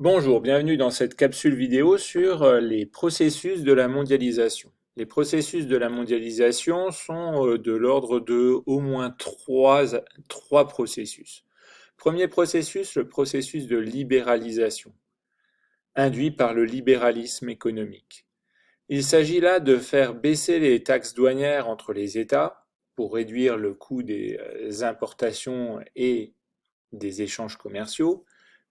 Bonjour, bienvenue dans cette capsule vidéo sur les processus de la mondialisation. Les processus de la mondialisation sont de l'ordre de au moins trois processus. Premier processus, le processus de libéralisation, induit par le libéralisme économique. Il s'agit là de faire baisser les taxes douanières entre les États pour réduire le coût des importations et des échanges commerciaux,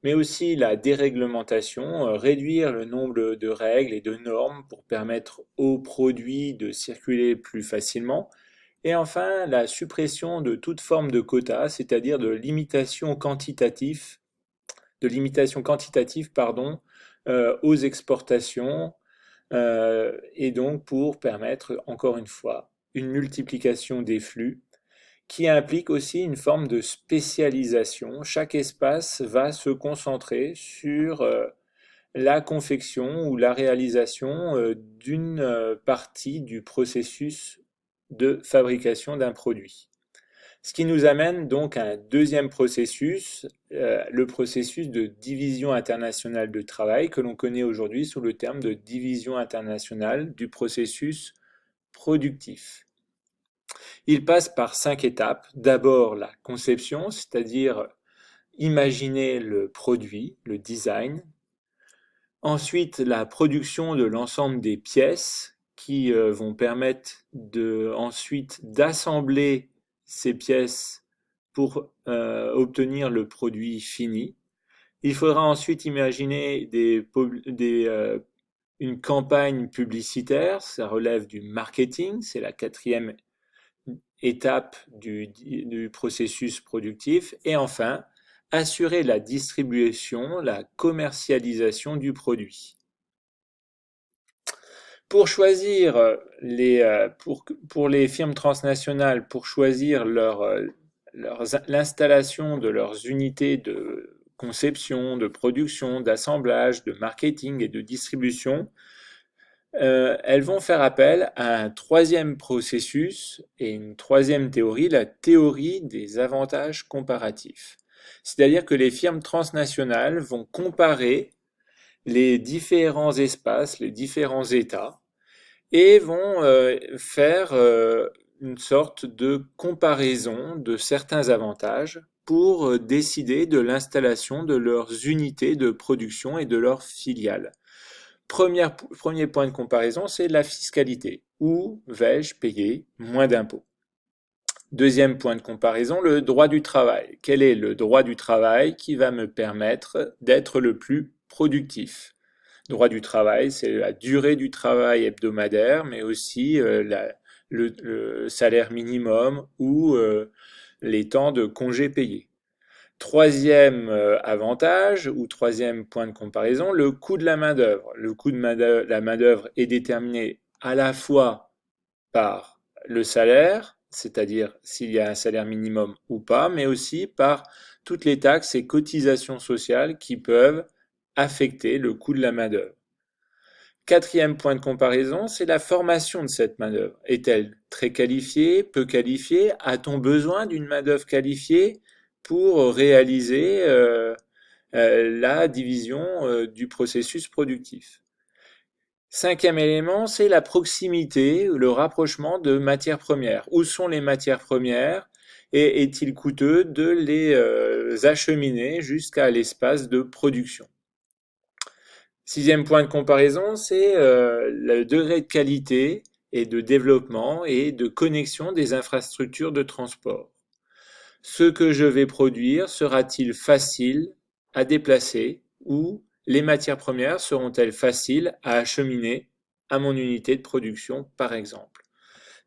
mais aussi la déréglementation, réduire le nombre de règles et de normes pour permettre aux produits de circuler plus facilement, et enfin la suppression de toute forme de quotas, c'est-à-dire de limitation quantitative, pardon, aux exportations, et donc pour permettre encore une fois une multiplication des flux qui implique aussi une forme de spécialisation. Chaque espace va se concentrer sur la confection ou la réalisation d'une partie du processus de fabrication d'un produit. Ce qui nous amène donc à un deuxième processus, le processus de division internationale de travail, que l'on connaît aujourd'hui sous le terme de division internationale du processus productif. Il passe par 5 étapes. D'abord la conception, c'est-à-dire imaginer le produit, le design. Ensuite la production de l'ensemble des pièces qui vont permettre ensuite d'assembler ces pièces pour obtenir le produit fini. Il faudra ensuite imaginer une campagne publicitaire, ça relève du marketing, c'est la quatrième étape du processus productif. Et enfin, assurer la distribution, la commercialisation du produit. Pour choisir pour les firmes transnationales, pour choisir l'installation de leurs unités de conception, de production, d'assemblage, de marketing et de distribution, elles vont faire appel à un troisième processus et une troisième théorie, la théorie des avantages comparatifs. C'est-à-dire que les firmes transnationales vont comparer les différents espaces, les différents États, et vont faire une sorte de comparaison de certains avantages pour décider de l'installation de leurs unités de production et de leurs filiales. Premier point de comparaison, c'est la fiscalité. Où vais-je payer moins d'impôts? Deuxième point de comparaison, le droit du travail. Quel est le droit du travail qui va me permettre d'être le plus productif? Droit du travail, c'est la durée du travail hebdomadaire, mais aussi le salaire minimum ou les temps de congés payés. Troisième avantage ou troisième point de comparaison, le coût de la main-d'œuvre. Le coût de la main-d'œuvre est déterminé à la fois par le salaire, c'est-à-dire s'il y a un salaire minimum ou pas, mais aussi par toutes les taxes et cotisations sociales qui peuvent affecter le coût de la main-d'œuvre. Quatrième point de comparaison, c'est la formation de cette main-d'œuvre. Est-elle très qualifiée, peu qualifiée? A-t-on besoin d'une main-d'œuvre qualifiée pour réaliser la division du processus productif? Cinquième élément, c'est la proximité, le rapprochement de matières premières. Où sont les matières premières et est-il coûteux de les acheminer jusqu'à l'espace de production? Sixième point de comparaison, c'est le degré de qualité et de développement et de connexion des infrastructures de transport. Ce que je vais produire sera-t-il facile à déplacer ou les matières premières seront-elles faciles à acheminer à mon unité de production, par exemple?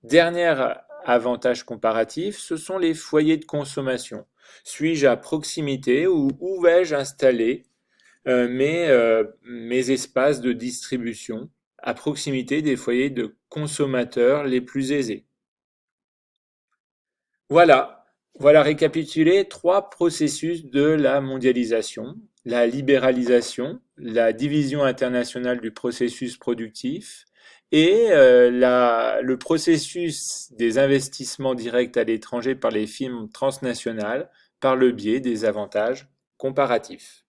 Dernier avantage comparatif, ce sont les foyers de consommation. Suis-je à proximité ou où vais-je installer mes espaces de distribution à proximité des foyers de consommateurs les plus aisés? Voilà, voilà récapitulé trois processus de la mondialisation: la libéralisation, la division internationale du processus productif et le processus des investissements directs à l'étranger par les firmes transnationales par le biais des avantages comparatifs.